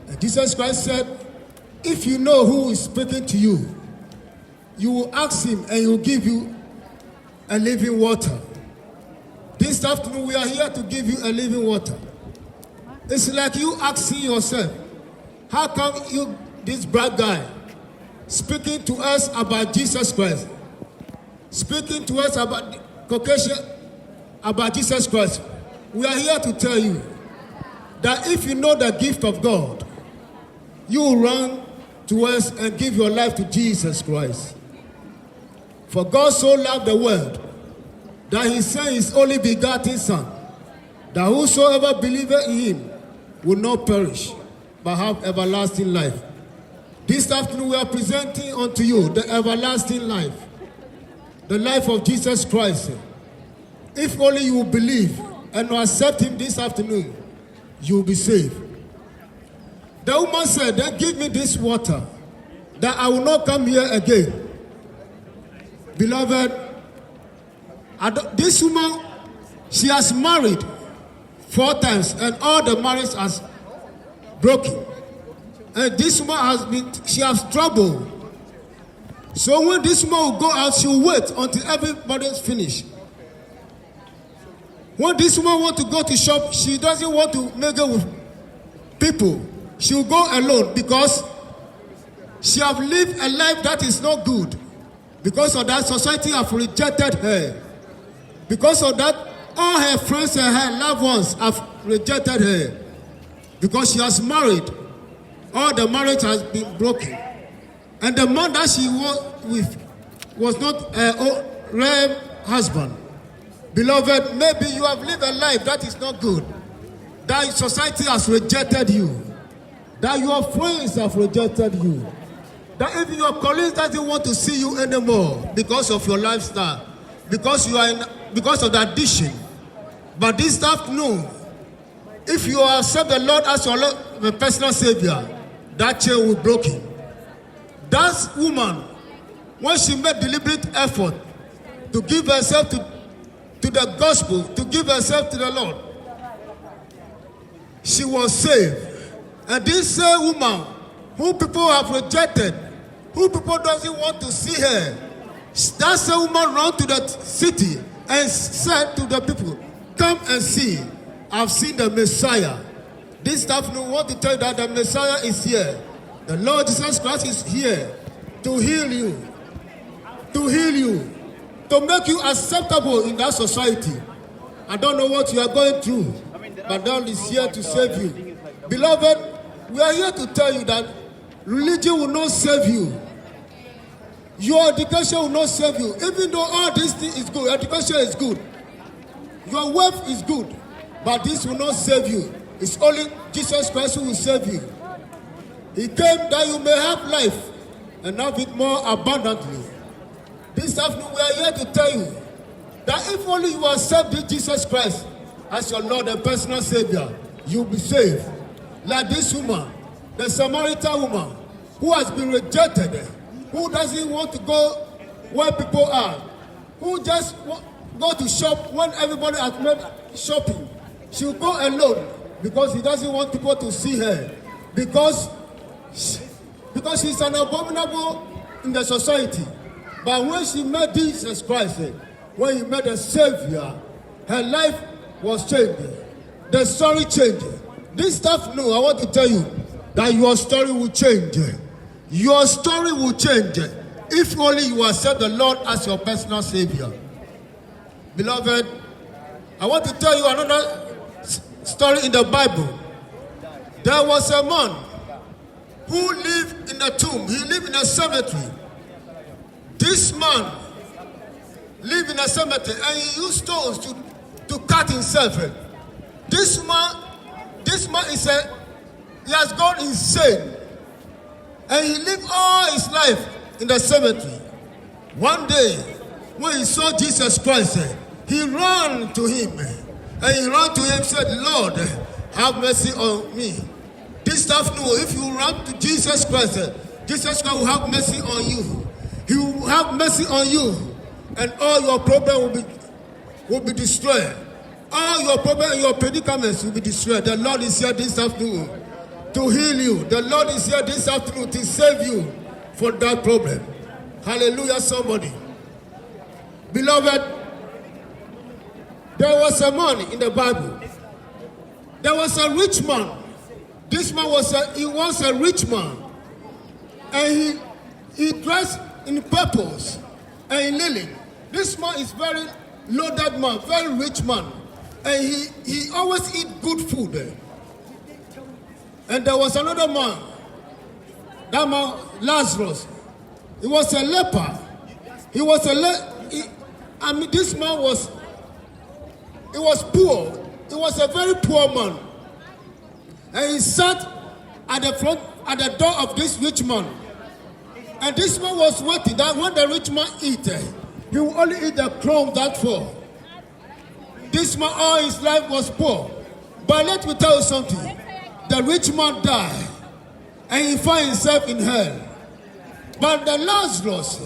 And Jesus Christ said, if you know who is speaking to you, you will ask him and he will give you a living water. This afternoon we are here to give you a living water. It's like you asking yourself, how come you, this bright guy, speaking to us about Jesus Christ, speaking to us about Caucasian, about Jesus Christ? We are here to tell you that if you know the gift of God, you will run to us and give your life to Jesus Christ. For God so loved the world that he sent his only begotten Son, that whosoever believeth in him will not perish, but have everlasting life. This afternoon we are presenting unto you the everlasting life, the life of Jesus Christ. If only you will believe and accept him this afternoon, you will be saved. The woman said, then give me this water, that I will not come here again. Beloved, this woman, she has married 4 times and all the marriage has broken. And this woman she has trouble. So when this woman will go out, she will wait until everybody's finished. When this woman wants to go to shop, she doesn't want to mingle with people. She will go alone because she has lived a life that is not good. Because of that, society have rejected her. Because of that, all her friends and her loved ones have rejected her. Because she has married, all the marriage has been broken. And the man that she was with was not her real husband. Beloved, maybe you have lived a life that is not good. That society has rejected you. That your friends have rejected you. That even your colleagues doesn't want to see you anymore because of your lifestyle, because you are because of the addiction. But this afternoon, if you accept the Lord as your Lord, personal Savior, that chain will be broken. That woman, when she made deliberate effort to give herself to the gospel, to give herself to the Lord, she was saved. And this same woman, who people have rejected, who people doesn't want to see her, that same woman ran to the city and said to the people, come and see, I've seen the Messiah. This afternoon, I want to tell you that the Messiah is here. The Lord Jesus Christ is here to heal you, to make you acceptable in that society. I don't know what you are going through, but God is here to save you. Beloved, we are here to tell you that religion will not save you. Your education will not save you. Even though all this thing is good, education is good, your wealth is good, but this will not save you. It's only Jesus Christ who will save you. He came that you may have life and have it more abundantly. This afternoon we are here to tell you that if only you accept Jesus Christ as your Lord and personal Savior, you'll be saved. Like this woman, the Samaritan woman, who has been rejected, who doesn't want to go where people are, who just go to shop when everybody has made shopping. She'll go alone because he doesn't want people to see her. Because she's an abominable in the society. But when she met Jesus Christ, when he met a Savior, her life was changed. The story changed. This stuff, no, I want to tell you that your story will change. Your story will change if only you accept the Lord as your personal Savior. Beloved, I want to tell you another story in the Bible. There was a man who lived in a tomb. He lived in a cemetery. This man lived in a cemetery and he used stones to cut himself. This man he has gone insane. And he lived all his life in the cemetery. One day, when he saw Jesus Christ, he ran to him. And he ran to him and said, Lord, have mercy on me. This afternoon, if you run to Jesus Christ, Jesus Christ will have mercy on you. He will have mercy on you. And all your problems will be destroyed. All your problems and your predicaments will be destroyed. The Lord is here this afternoon to heal you. The Lord is here this afternoon to save you from that problem. Hallelujah, somebody. Beloved, there was a man in the Bible. There was a rich man. This man was a rich man. And he dressed in purples and in linen. This man is very loaded man, very rich man. And he always eat good food. And there was another man, that man, Lazarus. He was a leper. This man was poor. He was a very poor man. And he sat at the door of this rich man. And this man was waiting that when the rich man eat, he will only eat the crumb that fall. This man all his life was poor. But let me tell you something. The rich man died, and he found himself in hell. But the Lazarus,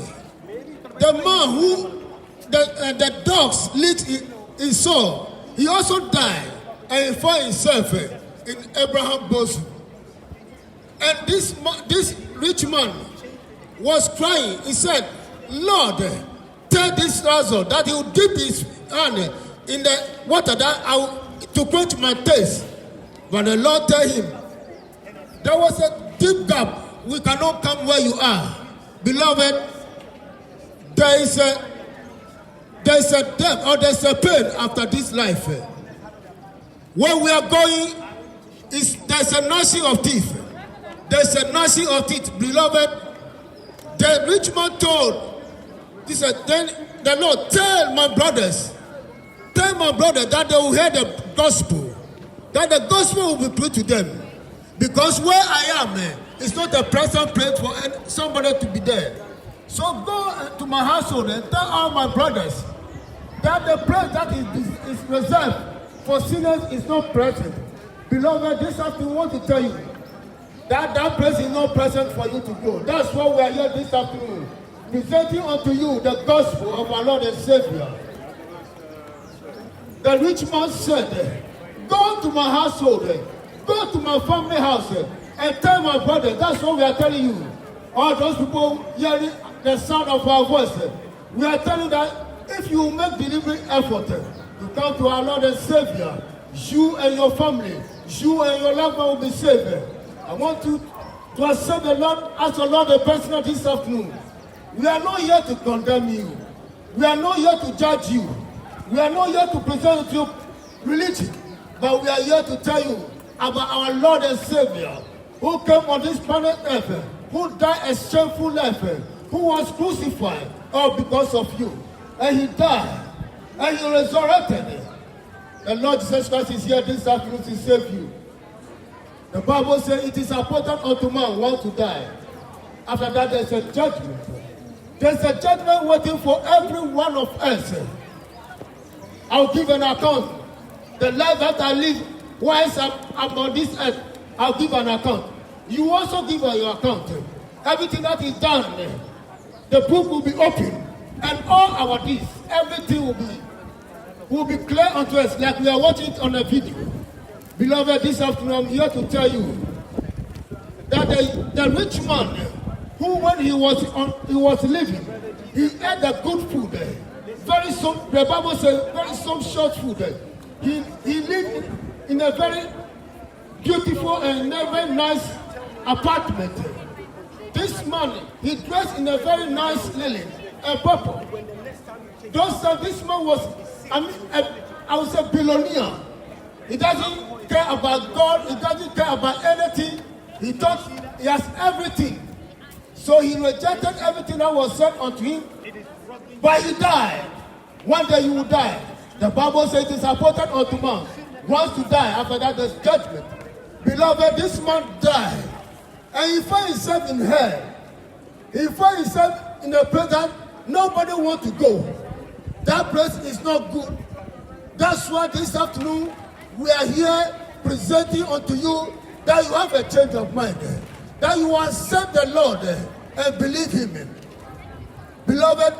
the man who the dogs licked his soul, he also died, and he found himself in Abraham's bosom. And this rich man was crying. He said, Lord, tell this Lazarus that he will dip his hand in the water to quench my thirst. But the Lord told him, there was a deep gap. We cannot come where you are. Beloved, there is a death or there's a pain after this life. Where we are going, there's a gnashing of teeth. There's a gnashing of teeth. Beloved, the rich man told, he said, then the Lord, tell my brothers that they will hear the gospel. That the gospel will be preached to them. Because where I am, it's not a present place for somebody to be there. So go to my household and tell all my brothers that the place that is reserved for sinners is not present. Beloved, this afternoon I want to tell you that place is not present for you to go. That's why we are here this afternoon, presenting unto you the gospel of our Lord and Savior. The rich man said, go to my household, go to my family house, and tell my brother. That's what we are telling you. All those people hearing the sound of our voice, we are telling you that if you make deliberate effort to come to our Lord and Savior, you and your family, you and your loved one will be saved. I want you to accept the Lord as the Lord the personal this afternoon. We are not here to condemn you. We are not here to judge you. We are not here to present you religion. But we are here to tell you about our Lord and Savior, who came on this planet Earth, who died a shameful life, who was crucified, all because of you. And he died, and he resurrected. The Lord Jesus Christ is here this afternoon to save you. The Bible says it is appointed unto man once to die. After that, there's a judgment. There's a judgment waiting for every one of us. I'll give an account. The life that I live whilst I'm on this earth, I'll give an account. You also give your account. Everything that is done, the book will be open. And all our deeds, everything will be clear unto us, like we are watching it on a video. Beloved, this afternoon I'm here to tell you that the rich man, who when he was living, he ate the good food. The Bible says very sumptuous food. He lived in a very beautiful and very nice apartment. This man, he dressed in a very nice linen and purple. This man was, I would say, billionaire. He doesn't care about God. He doesn't care about anything. He thought he has everything. So he rejected everything that was said unto him. But he died. One day you will die. The Bible says it is appointed unto man once to die. After that there's judgment. Beloved, this man died. And he found himself in hell. He found himself in a place that nobody wants to go. That place is not good. That's why this afternoon we are here presenting unto you that you have a change of mind. That you accept the Lord and believe him. Beloved,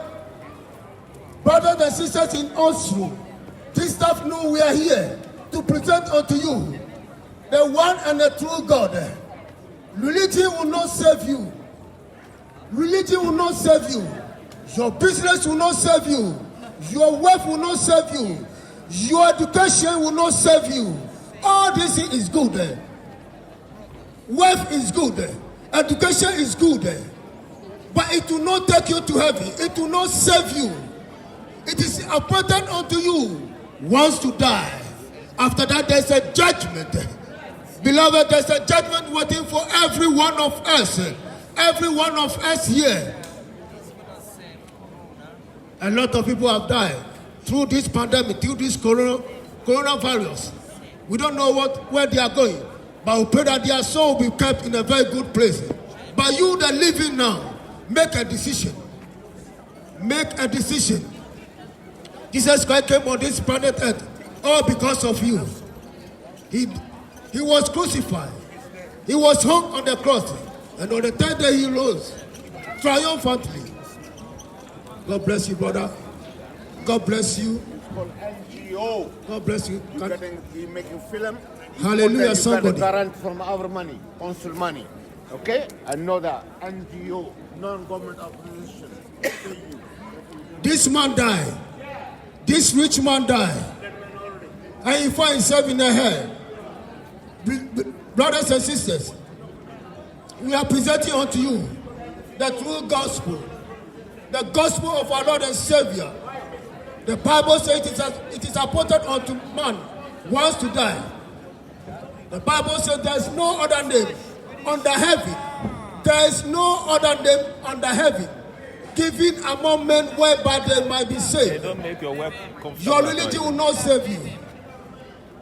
brothers and sisters in Oslo, this afternoon we are here to present unto you the one and the true God. Religion will not save you. Religion will not save you. Your business will not save you. Your wealth will not save you. Your education will not save you. All this is good. Wealth is good. Education is good. But it will not take you to heaven. It will not save you. It is appointed unto you once to die. After that, there's a judgment. Beloved, there's a judgment waiting for every one of us. Every one of us here. A lot of people have died through this pandemic, through this coronavirus. We don't know where they are going. But we pray that their soul will be kept in a very good place. But you that living now, make a decision. Make a decision. Jesus Christ came on this planet Earth all because of you. He was crucified. He was hung on the cross. And on the third day he rose triumphantly. God bless you, brother. God bless you. It's called NGO. God bless you. You're making film. Hallelujah, somebody. Grant from our money, council money. Okay? I know that. NGO, non-government organization. This man died. This rich man died. And he found himself in the hell. Brothers and sisters, we are presenting unto you the true gospel. The gospel of our Lord and Savior. The Bible says it is appointed unto man once to die. The Bible says there is no other name under heaven. There is no other name under heaven given among men whereby they might be saved. Don't make your work Your religion will not save you.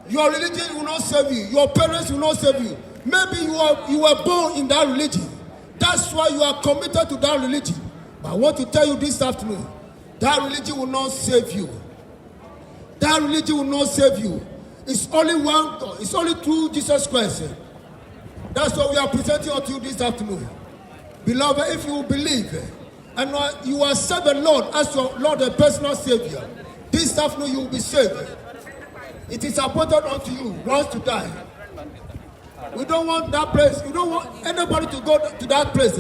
Your religion will not save you. Your parents will not save you. Maybe you were born in that religion. That's why you are committed to that religion. But I want to tell you this afternoon, that religion will not save you. That religion will not save you. It's only one God. It's only through Jesus Christ. That's what we are presenting unto you this afternoon. Beloved, if you believe and you accept the Lord as your Lord and personal Savior, this afternoon you will be saved. It is appointed unto you once to die. We don't want that place. We don't want anybody to go to that place.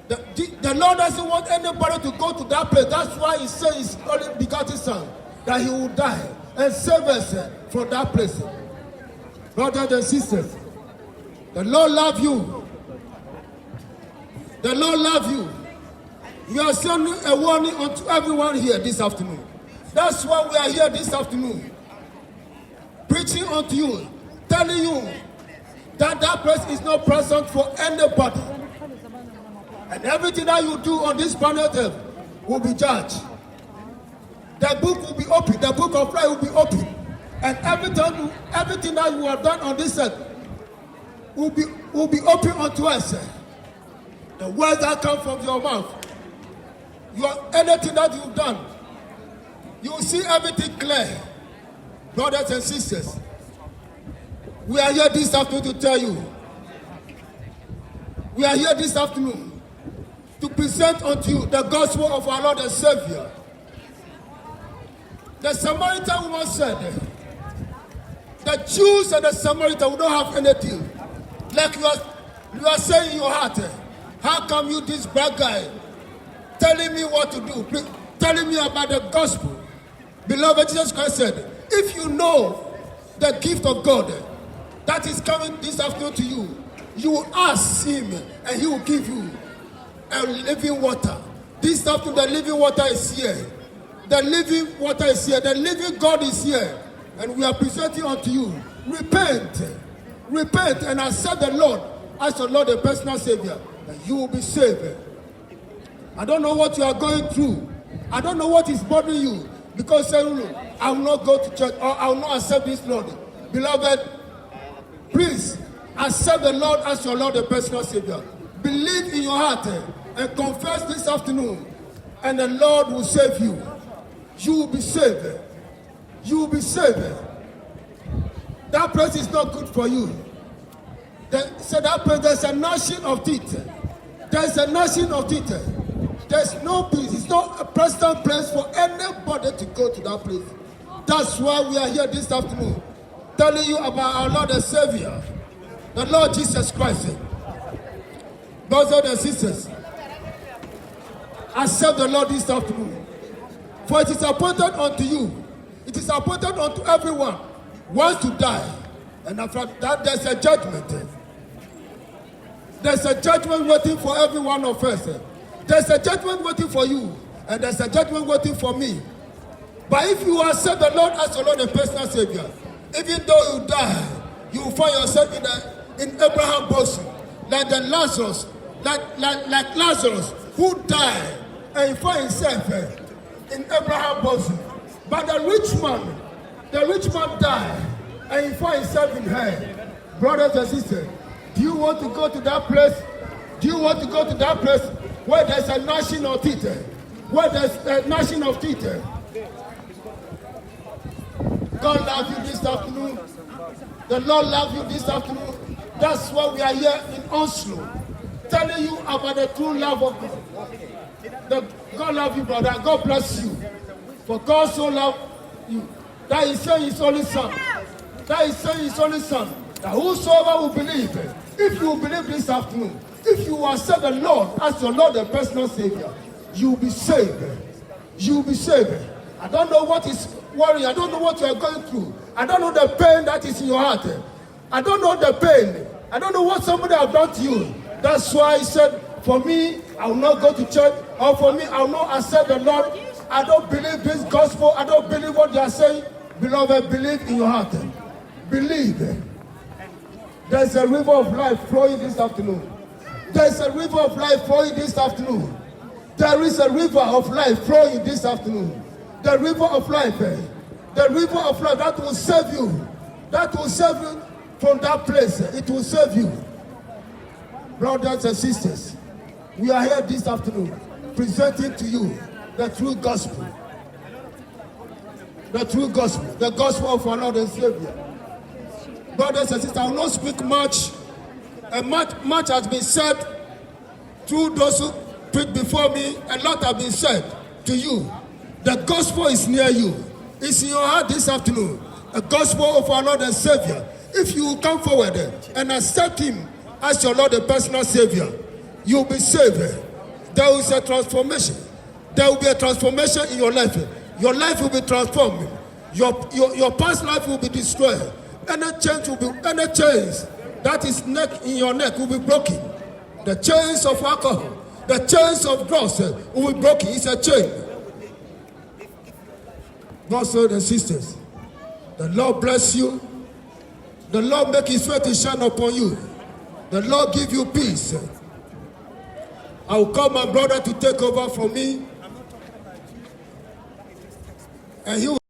The Lord doesn't want anybody to go to that place. That's why He says His only begotten Son, that He will die and save us from that place. Brothers and sisters, the Lord loves you. The Lord loves you. We are sending a warning unto everyone here this afternoon. That's why we are here this afternoon. Preaching unto you, telling you that that place is not present for anybody. And everything that you do on this planet Earth will be judged. The book will be open. The book of life will be open. And everything that you have done on this earth will be open unto us. The words that come from your mouth, anything that you've done, you will see everything clear. Brothers and sisters, we are here this afternoon to tell you. We are here this afternoon to present unto you the gospel of our Lord and Savior. The Samaritan woman said, the Jews and the Samaritan will not have anything. Like you are saying in your heart, how come you, this bad guy, telling me what to do, telling me about the gospel? Beloved, Jesus Christ said, if you know the gift of God that is coming this afternoon to you, you will ask Him and He will give you a living water. This afternoon, the living water is here. The living water is here. The living God is here. And we are presenting unto you. Repent. Repent and accept the Lord as your Lord and personal Savior. And you will be saved. I don't know what you are going through. I don't know what is bothering you. Because I will not go to church or I will not accept this Lord. Beloved, please accept the Lord as your Lord and personal Savior. Believe in your heart and confess this afternoon, and the Lord will save you. You will be saved. You will be saved. That place is not good for you. So that place, there's a gnashing of teeth. There's a gnashing of teeth. There's no peace. It's not a pleasant place for anybody to go to that place. That's why we are here this afternoon telling you about our Lord and Savior, the Lord Jesus Christ. Brothers and sisters, accept the Lord this afternoon. For it is appointed unto you, it is appointed unto everyone once to die. And after that, there's a judgment. There's a judgment waiting for every one of us. There's a judgment waiting for you, and there's a judgment waiting for me. But if you accept the Lord as your Lord and personal Savior, even though you die, you will find yourself in Abraham's bosom, like the Lazarus, like Lazarus, who died, and he found himself in Abraham's bosom. But the rich man died, and he found himself in hell. Brothers and sisters, do you want to go to that place? Do you want to go to that place where there's a gnashing of teeth? Where there's a gnashing of teeth? God loves you this afternoon. The Lord loves you this afternoon. That's why we are here in Oslo, telling you about the true love of God. God loves you, brother. God bless you. For God so loved you that He sent His only Son. That He sent His only Son. That whosoever will believe, if you will believe this afternoon, if you accept the Lord as your Lord and personal Savior, you will be saved. You will be saved. I don't know what is worrying. I don't know what you are going through. I don't know the pain that is in your heart. I don't know the pain. I don't know what somebody has done to you. That's why He said, for me, I will not go to church. Or for me, I will not accept the Lord. I don't believe this gospel. I don't believe what they are saying. Beloved, believe in your heart. Believe. There's a river of life flowing this afternoon. There's a river of life flowing this afternoon. There is a river of life flowing this afternoon. The river of life. The river of life that will save you. That will save you from that place. It will save you. Brothers and sisters, we are here this afternoon presenting to you the true gospel. The true gospel. The gospel of our Lord and Savior. Brothers and sisters, I will not speak much. Much has been said through those who preached before me. A lot has been said to you. The gospel is near you. It's in your heart this afternoon. The gospel of our Lord and Savior. If you come forward and accept Him as your Lord and personal Savior, you'll be saved. There is a transformation. There will be a transformation in your life. Your life will be transformed. Your past life will be destroyed. Any chains that is in your neck will be broken. The chains of alcohol, the chains of drugs will be broken. It's a chain. Brothers and sisters, the Lord bless you. The Lord make His face to shine upon you. The Lord give you peace. I will call my brother to take over from me, and he will